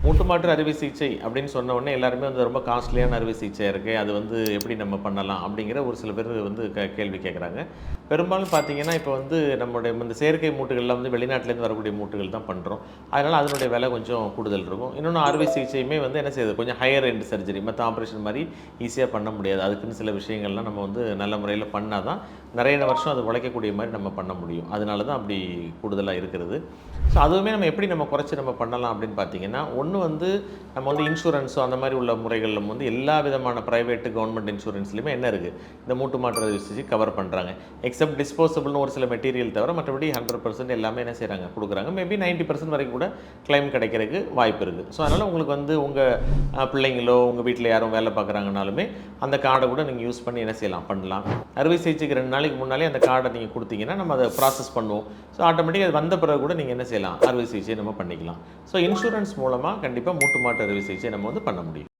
மூட்டு மாற்று அறுவை சிகிச்சை அப்படின்னு சொன்ன உடனே எல்லாருமே வந்து ரொம்ப காஸ்ட்லியான அறுவை சிகிச்சையாக இருக்குது, அது வந்து எப்படி நம்ம பண்ணலாம் அப்படிங்கிற ஒரு சில பேர் வந்து கேள்வி கேட்குறாங்க. பெரும்பாலும் பார்த்தீங்கன்னா இப்போ வந்து நம்மளுடைய இந்த செயற்கை மூட்டுகள்லாம் வந்து வெளிநாட்டிலேருந்து வரக்கூடிய மூட்டுகள் தான் பண்ணுறோம். அதனால் அதனுடைய விலை கொஞ்சம் கூடுதல் இருக்கும். இன்னொன்று அறுவை சிகிச்சையுமே வந்து என்ன செய்யுது, கொஞ்சம் ஹையர் எண்ட் சர்ஜரி, மற்ற ஆப்ரேஷன் மாதிரி ஈஸியாக பண்ண முடியாது. அதுக்குன்னு சில விஷயங்கள்லாம் நம்ம வந்து நல்ல முறையில் பண்ணால் தான் நிறைய வருஷம் அது உழைக்கக்கூடிய மாதிரி நம்ம பண்ண முடியும். அதனால தான் அப்படி கூடுதலாக இருக்கிறது. ஸோ அதுவுமே நம்ம எப்படி நம்ம குறைச்சி நம்ம பண்ணலாம் அப்படின்னு பார்த்தீங்கன்னா, ஒன்று வந்து நம்ம வந்து இன்சூரன்ஸோ அந்த மாதிரி உள்ள முறைகளில் வந்து எல்லா விதமான ப்ரைவேட்டு கவர்மெண்ட் இன்சூரன்ஸ்லையுமே என்ன இருக்குது, இந்த மூட்டு மாற்று அறுவை சிகிச்சை கவர் பண்ணுறாங்க. எக்ஸப்ட் டிஸ்போசபிள்னு ஒரு சில மெட்டீரியல் தவிர மற்றபடி 100% எல்லாமே என்ன செய்கிறாங்க, கொடுக்குறாங்க. மேபி 90% வரைக்கும் கூட கிளைம் கிடைக்கிறதுக்கு வாய்ப்பு இருக்குது. ஸோ அதனால் உங்களுக்கு வந்து உங்கள் பிள்ளைங்களோ உங்கள் வீட்டில் யாரும் வேலை பார்க்குறாங்கனாலுமே அந்த கார்டை கூட நீங்கள் யூஸ் பண்ணி என்ன செய்யலாம், பண்ணலாம். அறுவை சிகிச்சைக்கு 2 நாளைக்கு முன்னாலே அந்த கார்டை நீங்கள் கொடுத்தீங்கன்னா நம்ம அதை ப்ராசஸ் பண்ணுவோம். ஸோ ஆட்டோமேட்டிக்காக அது வந்த பிறகு கூட நீங்கள் என்ன செய்யலாம், அறுவை சிகிச்சை நம்ம பண்ணிக்கலாம். ஸோ இன்சூரன்ஸ் மூலமாக கண்டிப்பாக மூட்டு மாற்று அறுவை சிகிச்சை நம்ம வந்து பண்ண முடியும்.